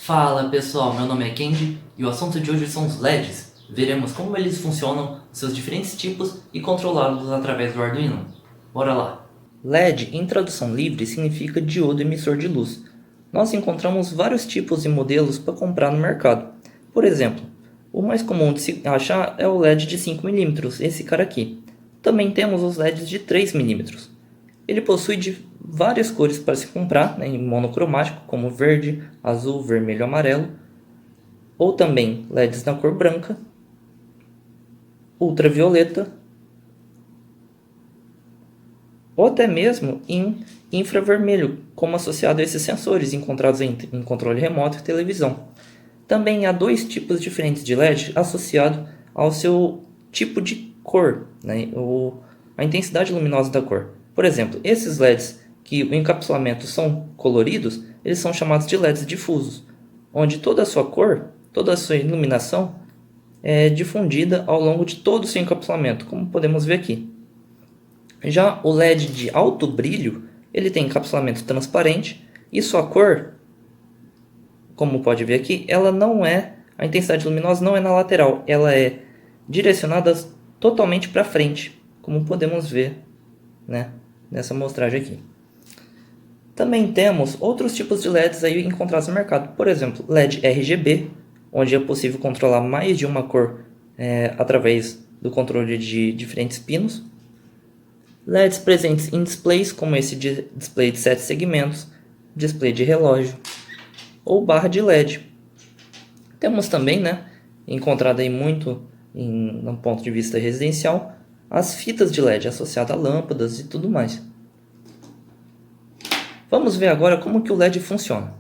Fala pessoal, meu nome é Kenji e o assunto de hoje são os LEDs. Veremos como eles funcionam, seus diferentes tipos e controlá-los através do Arduino. Bora lá! LED, em tradução livre, significa diodo emissor de luz. Nós encontramos vários tipos e modelos para comprar no mercado. Por exemplo, o mais comum de se achar é o LED de 5mm, esse cara aqui. Também temos os LEDs de 3mm. Ele possui várias cores para se comprar, em monocromático, como verde, azul, vermelho, amarelo, ou também LEDs na cor branca, ultravioleta, ou até mesmo em infravermelho, como associado a esses sensores encontrados em controle remoto e televisão. Também há dois tipos diferentes de LED associado ao seu tipo de cor, a intensidade luminosa da cor. Por exemplo, esses LEDs que o encapsulamento são coloridos, eles são chamados de LEDs difusos, onde toda a sua cor, toda a sua iluminação é difundida ao longo de todo o seu encapsulamento, como podemos ver aqui. Já o LED de alto brilho, ele tem encapsulamento transparente e sua cor, como pode ver aqui, a intensidade luminosa não é na lateral, ela é direcionada totalmente para frente, como podemos ver, nessa mostragem aqui. Também temos outros tipos de LEDs aí encontrados no mercado. Por exemplo, LED RGB, onde é possível controlar mais de uma cor através do controle de diferentes pinos. LEDs presentes em displays, como esse display de 7 segmentos, display de relógio ou barra de LED. Temos também, encontrado aí muito no ponto de vista residencial, as fitas de LED associadas a lâmpadas e tudo mais. Vamos ver agora como que o LED funciona.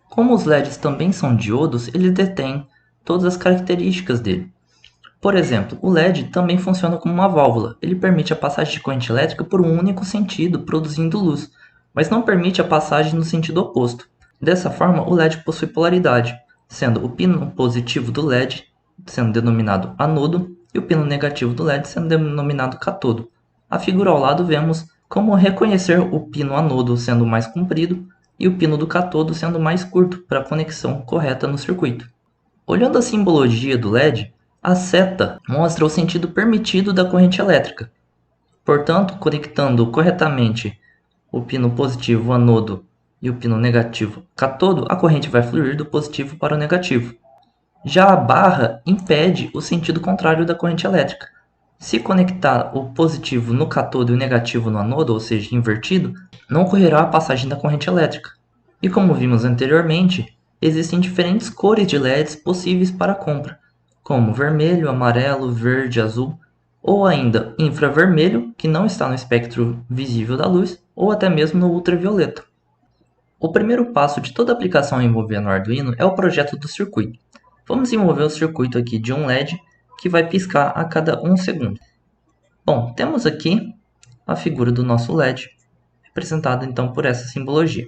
Como os LEDs também são diodos, ele detém todas as características dele. Por exemplo, o LED também funciona como uma válvula. Ele permite a passagem de corrente elétrica por um único sentido, produzindo luz, mas não permite a passagem no sentido oposto. Dessa forma, o LED possui polaridade, sendo o pino positivo do LED sendo denominado anodo e o pino negativo do LED sendo denominado catodo. A figura ao lado vemos como reconhecer o pino anodo sendo mais comprido e o pino do catodo sendo mais curto para a conexão correta no circuito. Olhando a simbologia do LED, a seta mostra o sentido permitido da corrente elétrica. Portanto, conectando corretamente o pino positivo anodo e o pino negativo catodo, a corrente vai fluir do positivo para o negativo. Já a barra impede o sentido contrário da corrente elétrica. Se conectar o positivo no catodo e o negativo no anodo, ou seja, invertido, não ocorrerá a passagem da corrente elétrica. E como vimos anteriormente, existem diferentes cores de LEDs possíveis para compra, como vermelho, amarelo, verde, azul, ou ainda infravermelho, que não está no espectro visível da luz, ou até mesmo no ultravioleta. O primeiro passo de toda aplicação envolvendo o Arduino é o projeto do circuito. Vamos desenvolver o circuito aqui de um LED que vai piscar a cada 1 segundo. Bom, temos aqui a figura do nosso LED, representada então por essa simbologia.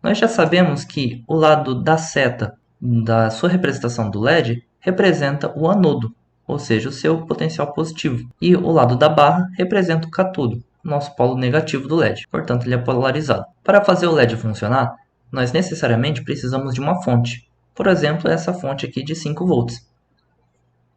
Nós já sabemos que o lado da seta da sua representação do LED representa o anodo, ou seja, o seu potencial positivo. E o lado da barra representa o catodo, nosso polo negativo do LED, portanto ele é polarizado. Para fazer o LED funcionar, nós necessariamente precisamos de uma fonte. Por exemplo, essa fonte aqui de 5 volts.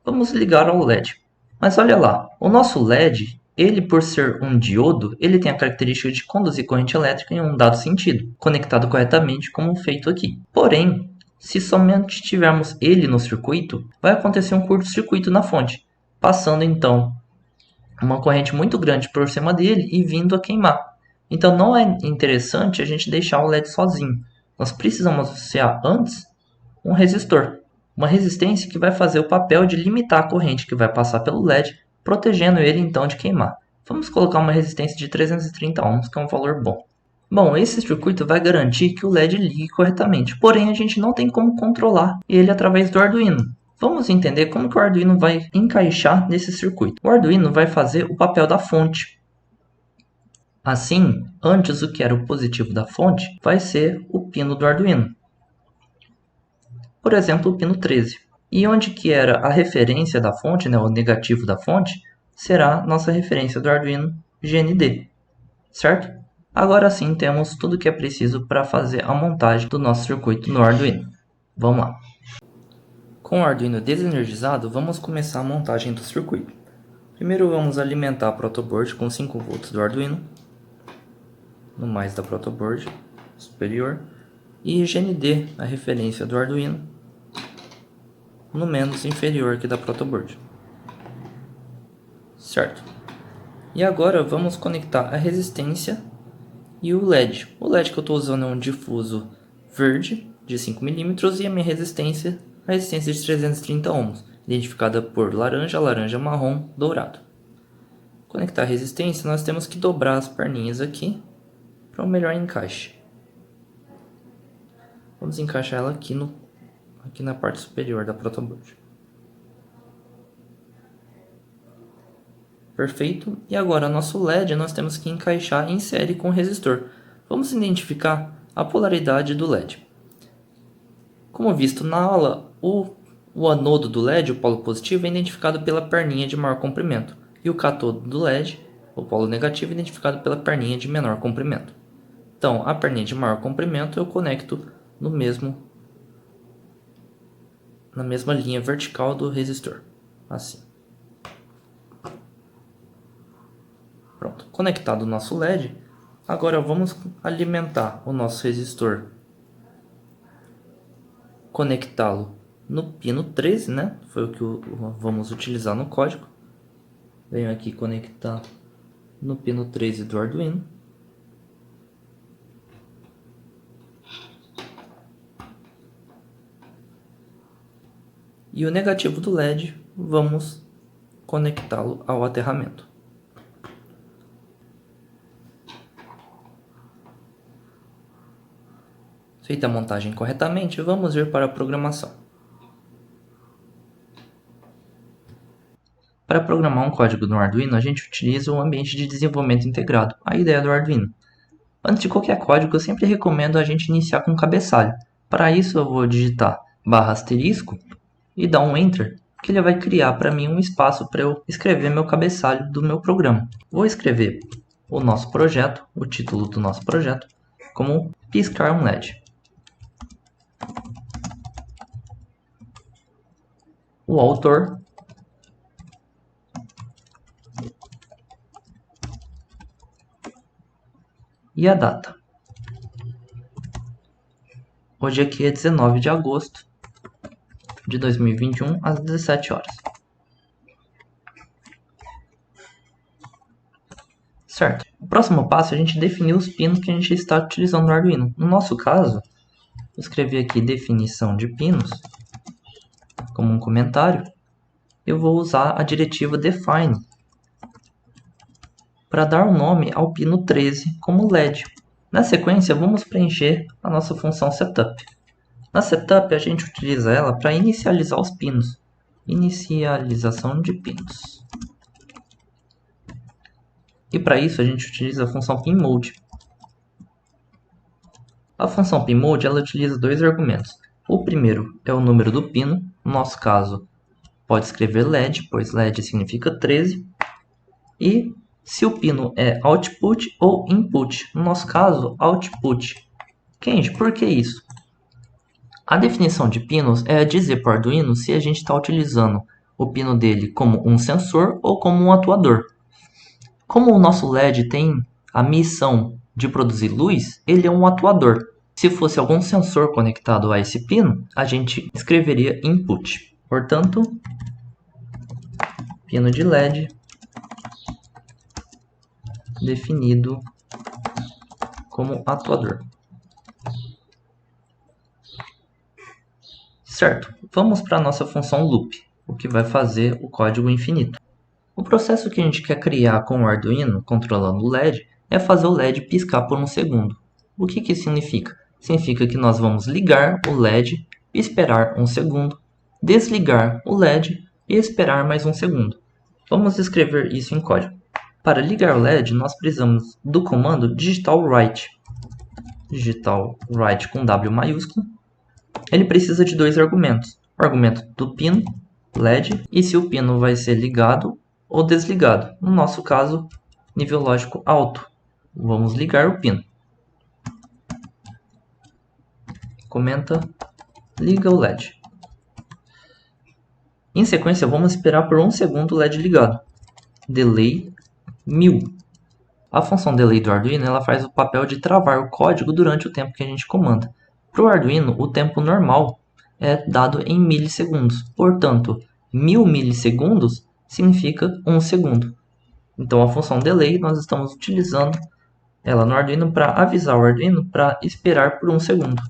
Vamos ligar ao LED. Mas olha lá, o nosso LED, ele por ser um diodo, ele tem a característica de conduzir corrente elétrica em um dado sentido, conectado corretamente como feito aqui. Porém, se somente tivermos ele no circuito, vai acontecer um curto-circuito na fonte, passando então uma corrente muito grande por cima dele e vindo a queimar. Então não é interessante a gente deixar o LED sozinho. Nós precisamos associar antes um resistor, uma resistência que vai fazer o papel de limitar a corrente que vai passar pelo LED, protegendo ele então de queimar. Vamos colocar uma resistência de 330 ohms, que é um valor bom. Bom, esse circuito vai garantir que o LED ligue corretamente, porém a gente não tem como controlar ele através do Arduino. Vamos entender como que o Arduino vai encaixar nesse circuito. O Arduino vai fazer o papel da fonte. Assim, antes o que era o positivo da fonte vai ser o pino do Arduino. Por exemplo, o pino 13. E onde que era a referência da fonte, o negativo da fonte, será nossa referência do Arduino GND, certo? Agora sim temos tudo o que é preciso para fazer a montagem do nosso circuito no Arduino. Vamos lá. Com o Arduino desenergizado, vamos começar a montagem do circuito. Primeiro vamos alimentar a protoboard com 5 volts do Arduino, no mais da protoboard superior, e GND, a referência do Arduino, no menos inferior que da protoboard. Certo. E agora vamos conectar a resistência e o LED. O LED que eu estou usando é um difuso verde de 5 mm e a minha resistência é a resistência de 330 ohms, identificada por laranja, laranja, marrom, dourado. Conectar a resistência, nós temos que dobrar as perninhas aqui para um melhor encaixe. Vamos encaixar ela aqui na parte superior da protoboard. Perfeito. E agora nosso LED nós temos que encaixar em série com o resistor. Vamos identificar a polaridade do LED. Como visto na aula, o anodo do LED, o polo positivo, é identificado pela perninha de maior comprimento. E o catodo do LED, o polo negativo, é identificado pela perninha de menor comprimento. Então, a perninha de maior comprimento eu conecto na mesma linha vertical do resistor. Assim. Pronto, conectado o nosso LED, agora vamos alimentar o nosso resistor, conectá-lo no pino 13, né? Foi o que vamos utilizar no código. Venho aqui conectar no pino 13 do Arduino. E o negativo do LED, vamos conectá-lo ao aterramento. Feita a montagem corretamente, vamos vir para a programação. Para programar um código no Arduino, a gente utiliza um ambiente de desenvolvimento integrado, a ideia do Arduino. Antes de qualquer código, eu sempre recomendo a gente iniciar com um cabeçalho. Para isso, eu vou digitar ** e dar um Enter, que ele vai criar para mim um espaço para eu escrever meu cabeçalho do meu programa. Vou escrever o nosso projeto, o título do nosso projeto, como piscar um LED. O autor, e a data. Hoje aqui é 19 de agosto de 2021, às 17 horas. Certo. O próximo passo é a gente definir os pinos que a gente está utilizando no Arduino. No nosso caso, eu escrevi aqui definição de pinos como um comentário. Eu vou usar a diretiva define para dar um nome ao pino 13 como LED. Na sequência, vamos preencher a nossa função setup. Na setup, a gente utiliza ela para inicializar os pinos. Inicialização de pinos. E para isso, a gente utiliza a função pinMode. A função pinMode ela utiliza dois argumentos. O primeiro é o número do pino. No nosso caso, pode escrever LED, pois LED significa 13. E se o pino é output ou input. No nosso caso, output. Kenji, por que isso? A definição de pinos é dizer para o Arduino se a gente está utilizando o pino dele como um sensor ou como um atuador. Como o nosso LED tem a missão de produzir luz, ele é um atuador. Se fosse algum sensor conectado a esse pino, a gente escreveria input. Portanto, pino de LED definido como atuador. Certo, vamos para a nossa função loop, o que vai fazer o código infinito. O processo que a gente quer criar com o Arduino, controlando o LED, é fazer o LED piscar por um segundo. O que isso significa? Significa que nós vamos ligar o LED, esperar um segundo, desligar o LED e esperar mais um segundo. Vamos escrever isso em código. Para ligar o LED, nós precisamos do comando digitalWrite. DigitalWrite com W maiúsculo. Ele precisa de dois argumentos. O argumento do pino, LED, e se o pino vai ser ligado ou desligado. No nosso caso, nível lógico alto. Vamos ligar o pino. Comenta, liga o LED. Em sequência, vamos esperar por 1 segundo o LED ligado. Delay 1000. A função delay do Arduino ela faz o papel de travar o código durante o tempo que a gente comanda. Para o Arduino, o tempo normal é dado em milissegundos. Portanto, 1000 milissegundos significa 1 segundo. Então, a função delay nós estamos utilizando ela no Arduino para avisar o Arduino para esperar por 1 segundo.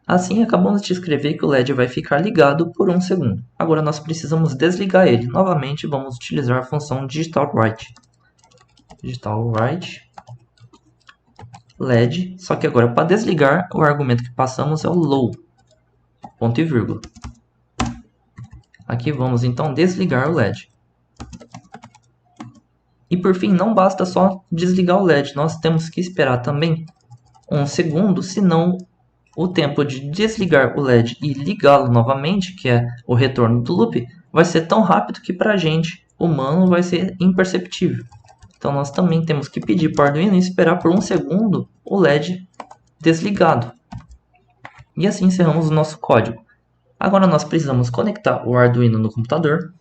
Assim, acabamos de escrever que o LED vai ficar ligado por 1 segundo. Agora nós precisamos desligar ele. Novamente, vamos utilizar a função digitalWrite. DigitalWrite LED, só que agora para desligar, o argumento que passamos é o low, ponto e vírgula. Aqui vamos então desligar o LED. E por fim, não basta só desligar o LED, nós temos que esperar também 1 segundo, senão o tempo de desligar o LED e ligá-lo novamente, que é o retorno do loop, vai ser tão rápido que para a gente, humano, vai ser imperceptível. Então nós também temos que pedir para o Arduino esperar por 1 segundo o LED desligado. E assim encerramos o nosso código. Agora nós precisamos conectar o Arduino no computador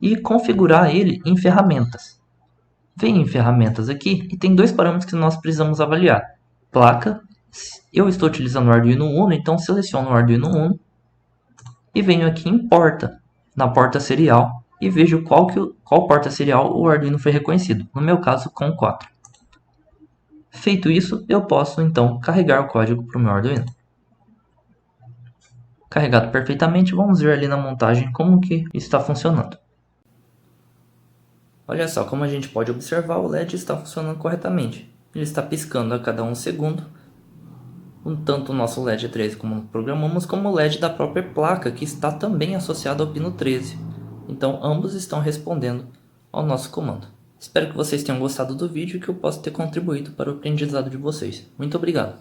e configurar ele em ferramentas. Vem em ferramentas aqui e tem dois parâmetros que nós precisamos avaliar. Placa, eu estou utilizando o Arduino Uno, então seleciono o Arduino Uno e venho aqui em porta, na porta serial, e vejo qual porta serial o Arduino foi reconhecido, no meu caso com 4. Feito isso, eu posso então carregar o código para o meu Arduino. Carregado perfeitamente, vamos ver ali na montagem como que está funcionando. Olha só como a gente pode observar, o LED está funcionando corretamente. Ele está piscando a cada 1 segundo, tanto o nosso LED 13 como programamos, como o LED da própria placa, que está também associado ao pino 13. Então ambos estão respondendo ao nosso comando. Espero que vocês tenham gostado do vídeo e que eu possa ter contribuído para o aprendizado de vocês. Muito obrigado!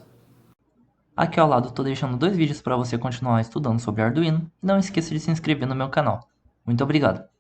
Aqui ao lado estou deixando 2 vídeos para você continuar estudando sobre Arduino. E não esqueça de se inscrever no meu canal. Muito obrigado!